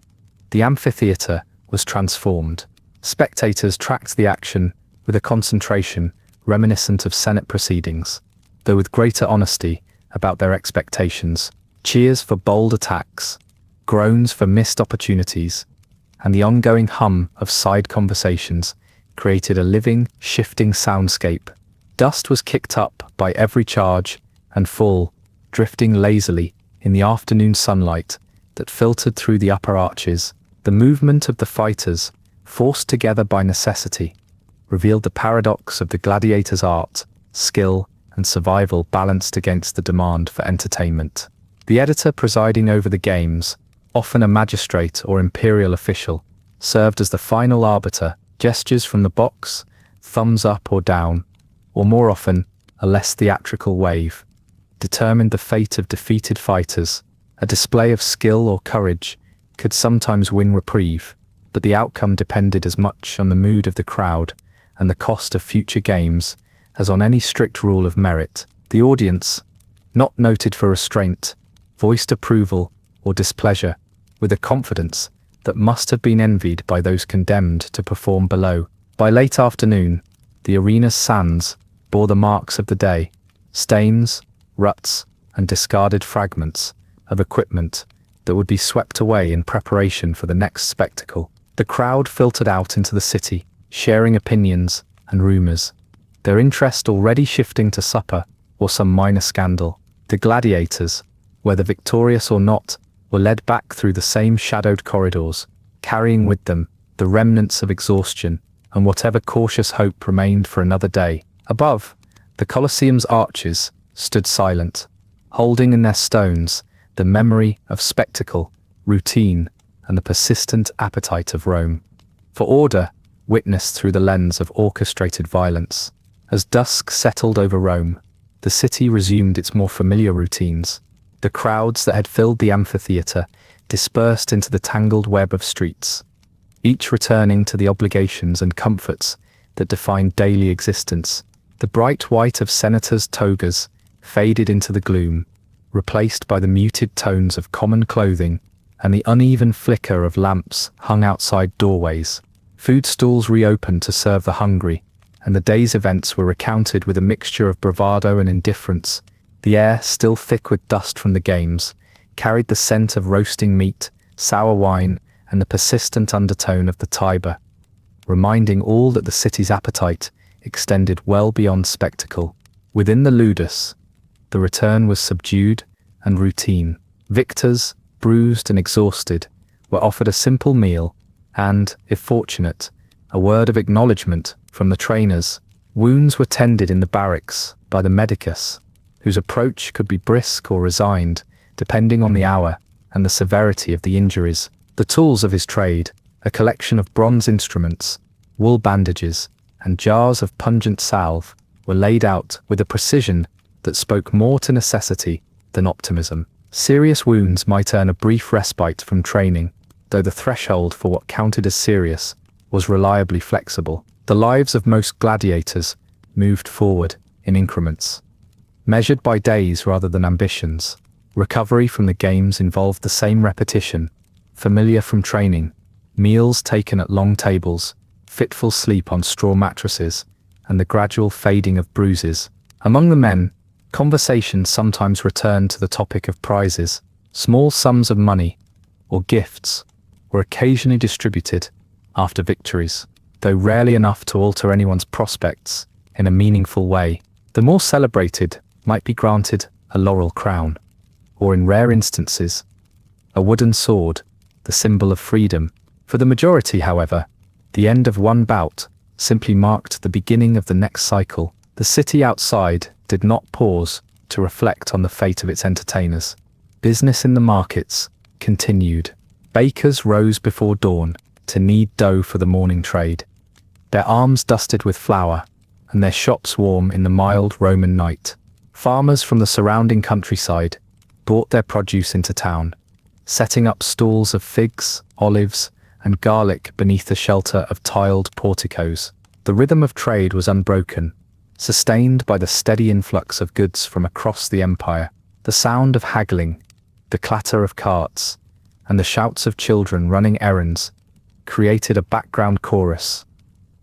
the amphitheatre was transformed. Spectators tracked the action with a concentration reminiscent of Senate proceedings, though with greater honesty about their expectations. Cheers for bold attacks, groans for missed opportunities, and the ongoing hum of side conversations created a living, shifting soundscape. Dust was kicked up by every charge and fall, drifting lazily in the afternoon sunlight that filtered through the upper arches. The movement of the fighters, forced together by necessity, revealed the paradox of the gladiator's art, skill, and survival balanced against the demand for entertainment. The editor presiding over the games, often a magistrate or imperial official, served as the final arbiter. Gestures from the box, thumbs up or down, or more often, a less theatrical wave, determined the fate of defeated fighters. A display of skill or courage could sometimes win reprieve, but the outcome depended as much on the mood of the crowd and the cost of future games as on any strict rule of merit. The audience, not noted for restraint, voiced approval or displeasure with a confidence that must have been envied by those condemned to perform below. By late afternoon, the arena's sands bore the marks of the day, stains, ruts, and discarded fragments of equipment that would be swept away in preparation for the next spectacle. The crowd filtered out into the city, sharing opinions and rumors, their interest already shifting to supper or some minor scandal. The gladiators, whether victorious or not, were led back through the same shadowed corridors, carrying with them the remnants of exhaustion and whatever cautious hope remained for another day. Above, the Colosseum's arches stood silent, holding in their stones the memory of spectacle, routine, and the persistent appetite of Rome for order, witnessed through the lens of orchestrated violence. As dusk settled over Rome, the city resumed its more familiar routines. The crowds that had filled the amphitheatre dispersed into the tangled web of streets, each returning to the obligations and comforts that defined daily existence. The bright white of senators' togas faded into the gloom, replaced by the muted tones of common clothing and the uneven flicker of lamps hung outside doorways. Food stalls reopened to serve the hungry, and the day's events were recounted with a mixture of bravado and indifference. The air, still thick with dust from the games, carried the scent of roasting meat, sour wine, and the persistent undertone of the Tiber, reminding all that the city's appetite extended well beyond spectacle. Within the ludus, the return was subdued and routine. Victors, bruised and exhausted, were offered a simple meal and, if fortunate, a word of acknowledgement from the trainers. Wounds were tended in the barracks by the medicus, whose approach could be brisk or resigned, depending on the hour and the severity of the injuries. The tools of his trade, a collection of bronze instruments, wool bandages, and jars of pungent salve, were laid out with a precision that spoke more to necessity than optimism. Serious wounds might earn a brief respite from training, though the threshold for what counted as serious was reliably flexible. The lives of most gladiators moved forward in increments, measured by days rather than ambitions. Recovery from the games involved the same repetition, familiar from training, meals taken at long tables, fitful sleep on straw mattresses, and the gradual fading of bruises. Among the men, conversation sometimes returned to the topic of prizes. Small sums of money, or gifts, were occasionally distributed after victories, though rarely enough to alter anyone's prospects in a meaningful way. The more celebrated might be granted a laurel crown, or in rare instances, a wooden sword, the symbol of freedom. For the majority, however, the end of one bout simply marked the beginning of the next cycle. The city outside did not pause to reflect on the fate of its entertainers. Business in the markets continued. Bakers rose before dawn to knead dough for the morning trade, their arms dusted with flour and their shops warm in the mild Roman night. Farmers from the surrounding countryside brought their produce into town, setting up stalls of figs, olives, and garlic beneath the shelter of tiled porticos. The rhythm of trade was unbroken, sustained by the steady influx of goods from across the empire. The sound of haggling, the clatter of carts, and the shouts of children running errands created a background chorus,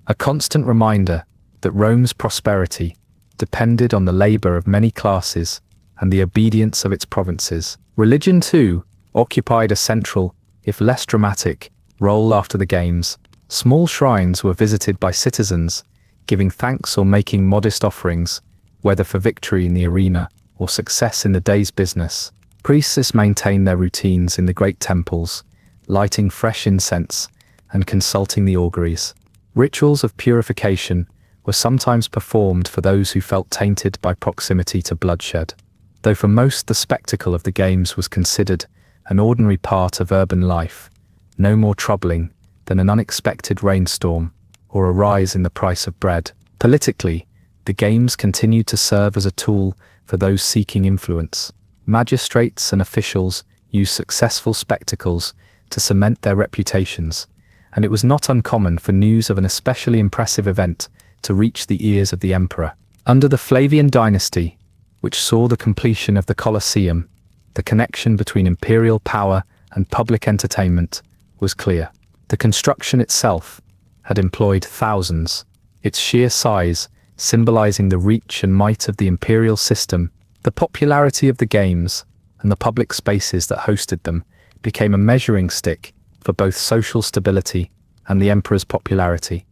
a constant reminder that Rome's prosperity depended on the labor of many classes and the obedience of its provinces. Religion, too, occupied a central, if less dramatic, role after the games. Small shrines were visited by citizens, giving thanks or making modest offerings, whether for victory in the arena or success in the day's business. Priests maintained their routines in the great temples, lighting fresh incense and consulting the auguries. Rituals of purification were sometimes performed for those who felt tainted by proximity to bloodshed, though for most the spectacle of the games was considered an ordinary part of urban life, no more troubling than an unexpected rainstorm or a rise in the price of bread. Politically, the games continued to serve as a tool for those seeking influence. Magistrates and officials used successful spectacles to cement their reputations, and it was not uncommon for news of an especially impressive event to reach the ears of the emperor. Under the Flavian dynasty, which saw the completion of the Colosseum, the connection between imperial power and public entertainment was clear. The construction itself had employed thousands, its sheer size symbolizing the reach and might of the imperial system. The popularity of the games and the public spaces that hosted them became a measuring stick for both social stability and the emperor's popularity,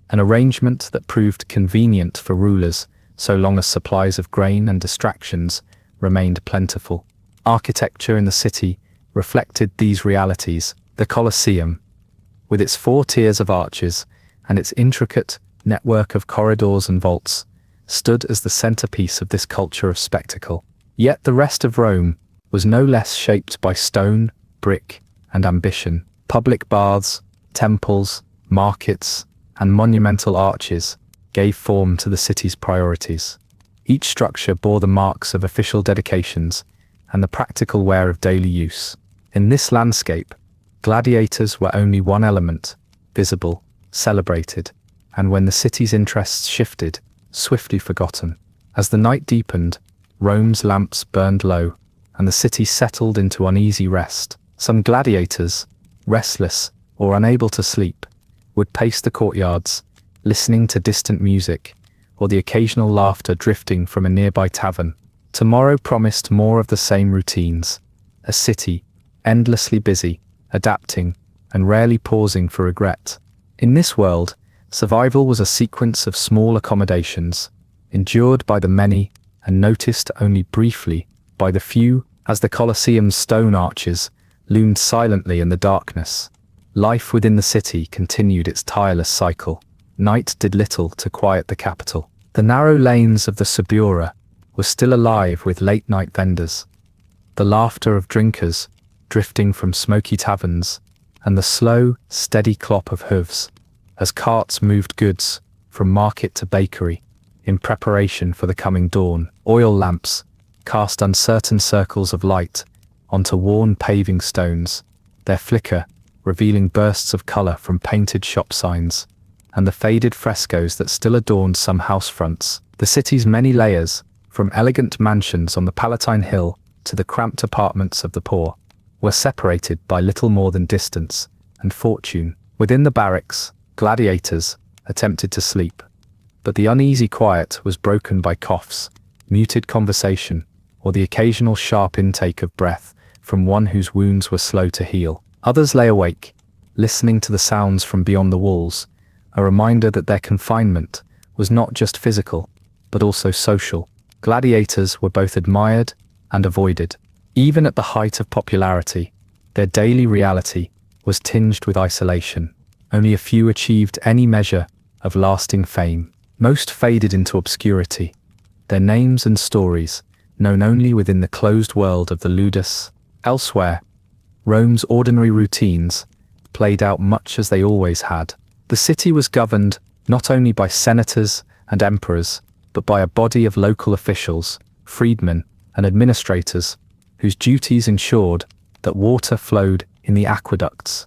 an arrangement that proved convenient for rulers so long as supplies of grain and distractions remained plentiful. Architecture in the city reflected these realities. The Colosseum, with its 4 tiers of arches and its intricate network of corridors and vaults stood as the centerpiece of this culture of spectacle. Yet the rest of Rome was no less shaped by stone, brick, and ambition. Public baths, temples, markets, and monumental arches gave form to the city's priorities. Each structure bore the marks of official dedications and the practical wear of daily use. In this landscape, gladiators were only one element, visible, celebrated, and when the city's interests shifted, swiftly forgotten. As the night deepened, Rome's lamps burned low, and the city settled into uneasy rest. Some gladiators, restless or unable to sleep, would pace the courtyards, listening to distant music, or the occasional laughter drifting from a nearby tavern. Tomorrow promised more of the same routines, a city endlessly busy, adapting, and rarely pausing for regret. In this world, survival was a sequence of small accommodations, endured by the many and noticed only briefly by the few. As the Colosseum's stone arches loomed silently in the darkness, life within the city continued its tireless cycle. Night did little to quiet the capital. The narrow lanes of the Subura were still alive with late-night vendors, the laughter of drinkers drifting from smoky taverns, and the slow, steady clop of hooves as carts moved goods from market to bakery in preparation for the coming dawn. Oil lamps cast uncertain circles of light onto worn paving stones, their flicker revealing bursts of color from painted shop signs and the faded frescoes that still adorned some house fronts. The city's many layers, from elegant mansions on the Palatine Hill to the cramped apartments of the poor, were separated by little more than distance and fortune. Within the barracks, gladiators attempted to sleep, but the uneasy quiet was broken by coughs, muted conversation, or the occasional sharp intake of breath from one whose wounds were slow to heal. Others lay awake, listening to the sounds from beyond the walls, a reminder that their confinement was not just physical, but also social. Gladiators were both admired and avoided. Even at the height of popularity, their daily reality was tinged with isolation. Only a few achieved any measure of lasting fame. Most faded into obscurity, their names and stories known only within the closed world of the ludus. Elsewhere, Rome's ordinary routines played out much as they always had. The city was governed not only by senators and emperors, but by a body of local officials, freedmen, and administrators, whose duties ensured that water flowed in the aqueducts.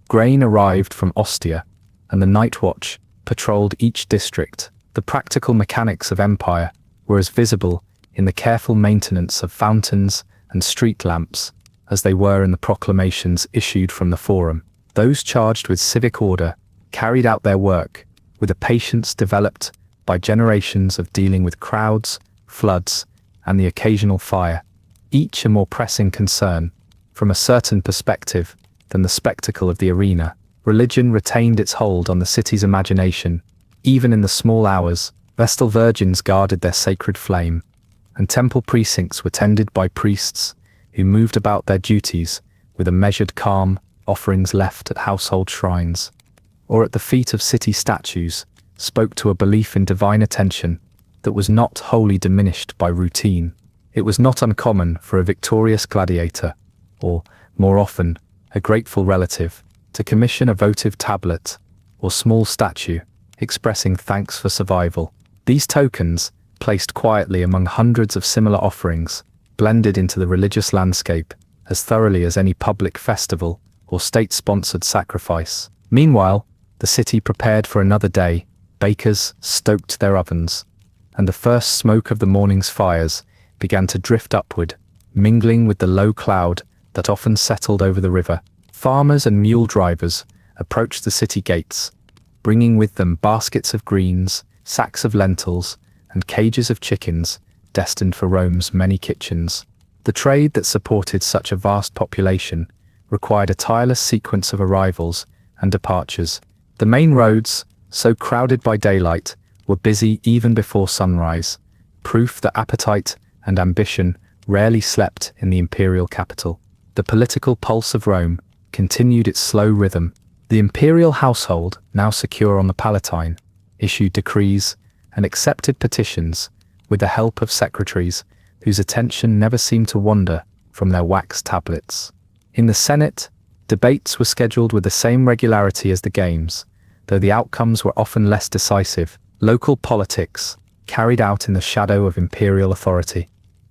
Grain arrived from Ostia, and the night watch patrolled each district. The practical mechanics of empire were as visible in the careful maintenance of fountains and street lamps as they were in the proclamations issued from the Forum. Those charged with civic order carried out their work with a patience developed by generations of dealing with crowds, floods, and the occasional fire, each a more pressing concern, from a certain perspective, than the spectacle of the arena. Religion retained its hold on the city's imagination. Even in the small hours, Vestal virgins guarded their sacred flame, and temple precincts were tended by priests who moved about their duties with a measured calm, offerings left at household shrines, or at the feet of city statues, spoke to a belief in divine attention that was not wholly diminished by routine. It was not uncommon for a victorious gladiator, or, more often, a grateful relative, to commission a votive tablet or small statue expressing thanks for survival. These tokens, placed quietly among hundreds of similar offerings, blended into the religious landscape as thoroughly as any public festival or state-sponsored sacrifice. Meanwhile, the city prepared for another day. Bakers stoked their ovens, and the first smoke of the morning's fires began to drift upward, mingling with the low cloud that often settled over the river. Farmers and mule drivers approached the city gates, bringing with them baskets of greens, sacks of lentils, and cages of chickens destined for Rome's many kitchens. The trade that supported such a vast population required a tireless sequence of arrivals and departures. The main roads, so crowded by daylight, were busy even before sunrise, proof that appetite and ambition rarely slept in the imperial capital. The political pulse of Rome continued its slow rhythm, The imperial household, now secure on the Palatine, issued decrees and accepted petitions with the help of secretaries whose attention never seemed to wander from their wax tablets. In the Senate, debates were scheduled with the same regularity as the games, though the outcomes were often less decisive. Local politics, carried out in the shadow of imperial authority,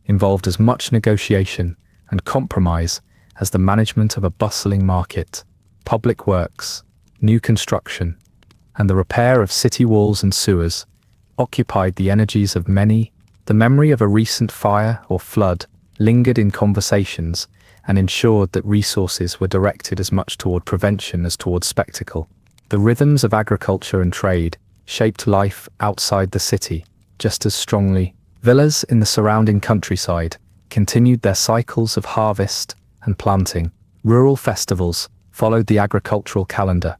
involved as much negotiation and compromise as the management of a bustling market. Public works, new construction, and the repair of city walls and sewers occupied the energies of many. The memory of a recent fire or flood lingered in conversations and ensured that resources were directed as much toward prevention as toward spectacle. The rhythms of agriculture and trade shaped life outside the city just as strongly. Villas in the surrounding countryside continued their cycles of harvest and planting. Rural festivals followed the agricultural calendar,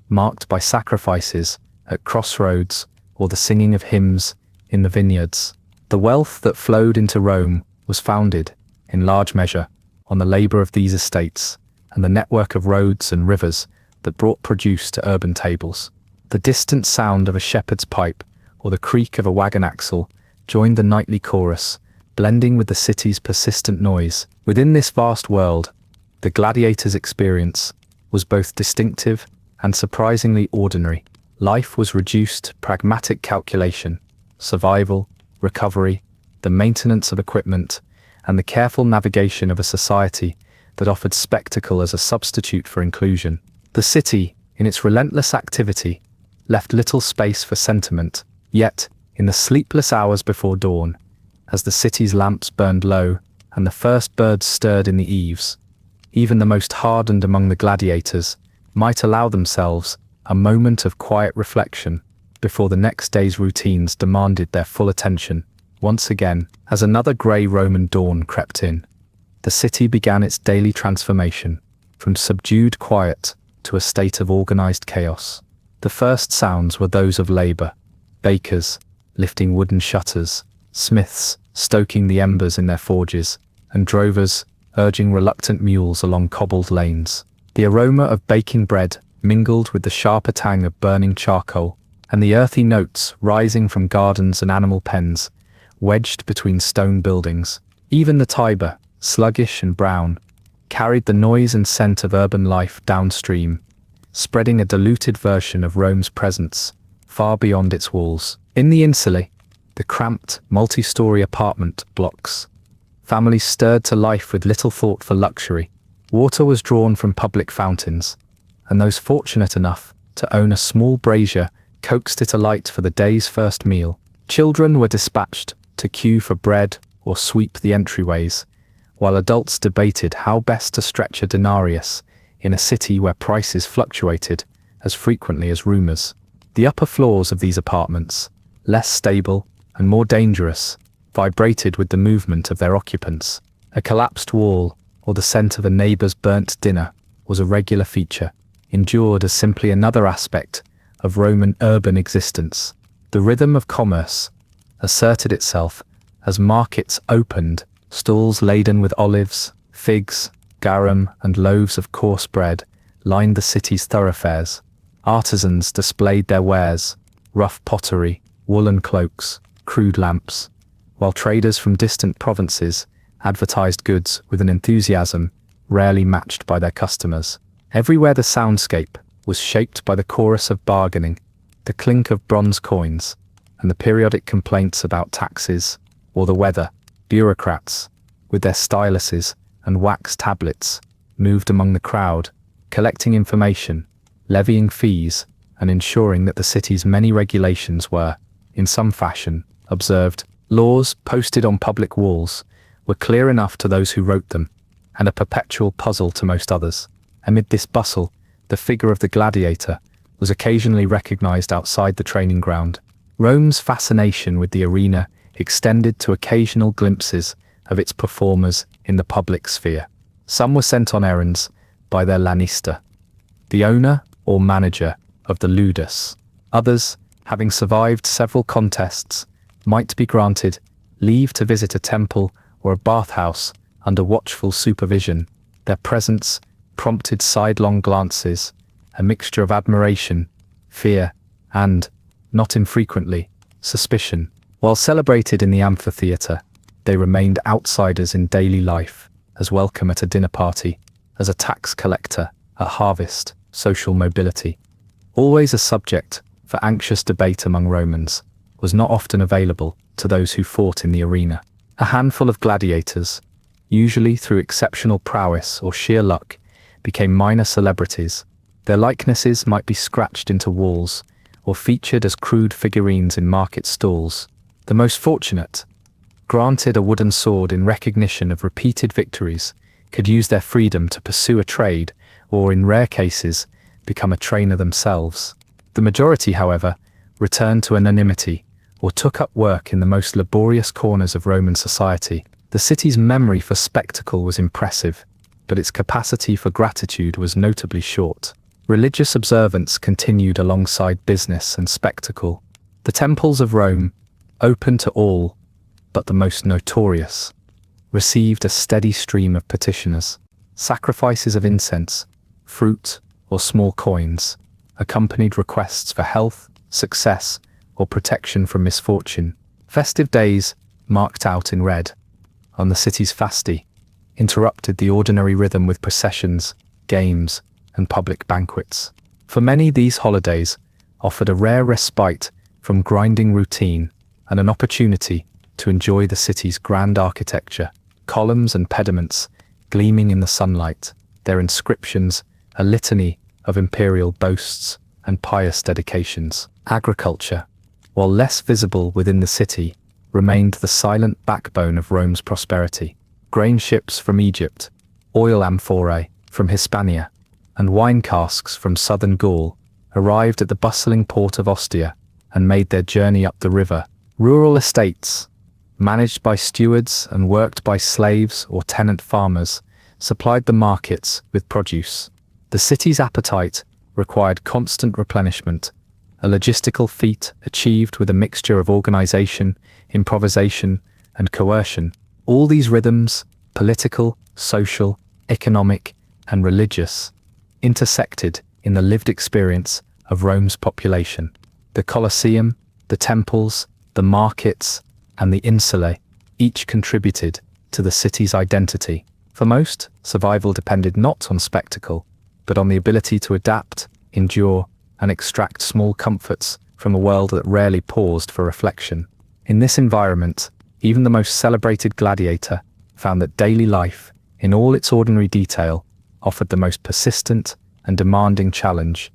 marked by sacrifices at crossroads or the singing of hymns in the vineyards. The wealth that flowed into Rome was founded, in large measure, on the labor of these estates and the network of roads and rivers that brought produce to urban tables. The distant sound of a shepherd's pipe or the creak of a wagon axle joined the nightly chorus, blending with the city's persistent noise. Within this vast world, the gladiator's experience was both distinctive and surprisingly ordinary. Life was reduced to pragmatic calculation, survival, recovery, the maintenance of equipment, and the careful navigation of a society that offered spectacle as a substitute for inclusion. The city, in its relentless activity, left little space for sentiment, yet, in the sleepless hours before dawn, as the city's lamps burned low and the first birds stirred in the eaves, even the most hardened among the gladiators might allow themselves a moment of quiet reflection before the next day's routines demanded their full attention. Once again, as another grey Roman dawn crept in, the city began its daily transformation, from subdued quiet to a state of organized chaos. The first sounds were those of labor: bakers lifting wooden shutters, smiths stoking the embers in their forges, and drovers urging reluctant mules along cobbled lanes. The aroma of baking bread mingled with the sharper tang of burning charcoal, and the earthy notes rising from gardens and animal pens, wedged between stone buildings. Even the Tiber, sluggish and brown, carried the noise and scent of urban life downstream, spreading a diluted version of Rome's presence far beyond its walls. In the insulae, the cramped, multi-story apartment blocks, families stirred to life with little thought for luxury. Water was drawn from public fountains, and those fortunate enough to own a small brazier coaxed it alight for the day's first meal. Children were dispatched to queue for bread or sweep the entryways, while adults debated how best to stretch a denarius in a city where prices fluctuated as frequently as rumors. The upper floors of these apartments, less stable and more dangerous, vibrated with the movement of their occupants. A collapsed wall or the scent of a neighbor's burnt dinner was a regular feature, endured as simply another aspect of Roman urban existence. The rhythm of commerce asserted itself as markets opened, stalls laden with olives, figs, garum, and loaves of coarse bread lined the city's thoroughfares. Artisans displayed their wares: rough pottery, woolen cloaks, crude lamps, while traders from distant provinces advertised goods with an enthusiasm rarely matched by their customers. Everywhere the soundscape was shaped by the chorus of bargaining, the clink of bronze coins, and the periodic complaints about taxes or the weather. Bureaucrats, with their styluses and wax tablets, moved among the crowd, collecting information, levying fees, and ensuring that the city's many regulations were, in some fashion, observed. Laws posted on public walls were clear enough to those who wrote them, and a perpetual puzzle to most others. Amid this bustle, the figure of the gladiator was occasionally recognized outside the training ground. Rome's fascination with the arena extended to occasional glimpses of its performers in the public sphere. Some were sent on errands by their lanista, the owner or manager of the ludus. Others, having survived several contests, might be granted leave to visit a temple or a bathhouse under watchful supervision. Their presence prompted sidelong glances, a mixture of admiration, fear, and, not infrequently, suspicion. While celebrated in the amphitheatre, they remained outsiders in daily life, as welcome at a dinner party, as a tax collector at harvest, social mobility. Always a subject for anxious debate among Romans, was not often available to those who fought in the arena. A handful of gladiators, usually through exceptional prowess or sheer luck, became minor celebrities. Their likenesses might be scratched into walls or featured as crude figurines in market stalls. The most fortunate, granted a wooden sword in recognition of repeated victories, could use their freedom to pursue a trade or, in rare cases, become a trainer themselves. The majority, however, returned to anonymity or took up work in the most laborious corners of Roman society. The city's memory for spectacle was impressive, but its capacity for gratitude was notably short. Religious observance continued alongside business and spectacle. The temples of Rome, open to all but the most notorious, received a steady stream of petitioners. Sacrifices of incense, fruit, or small coins accompanied requests for health, success, or protection from misfortune. Festive days, marked out in red on the city's fasti, interrupted the ordinary rhythm with processions, games, and public banquets. For many, these holidays offered a rare respite from grinding routine and an opportunity to enjoy the city's grand architecture, columns and pediments gleaming in the sunlight, their inscriptions a litany of imperial boasts and pious dedications. Agriculture, while less visible within the city, remained the silent backbone of Rome's prosperity. Grain ships from Egypt, oil amphorae from Hispania, and wine casks from southern Gaul arrived at the bustling port of Ostia and made their journey up the river. Rural estates, managed by stewards and worked by slaves or tenant farmers, supplied the markets with produce. The city's appetite required constant replenishment, a logistical feat achieved with a mixture of organization, improvisation, and coercion. All these rhythms, political, social, economic, and religious, intersected in the lived experience of Rome's population. The Colosseum, the temples, the markets, and the insulae each contributed to the city's identity. For most, survival depended not on spectacle, but on the ability to adapt, endure, and extract small comforts from a world that rarely paused for reflection. In this environment, even the most celebrated gladiator found that daily life, in all its ordinary detail, offered the most persistent and demanding challenge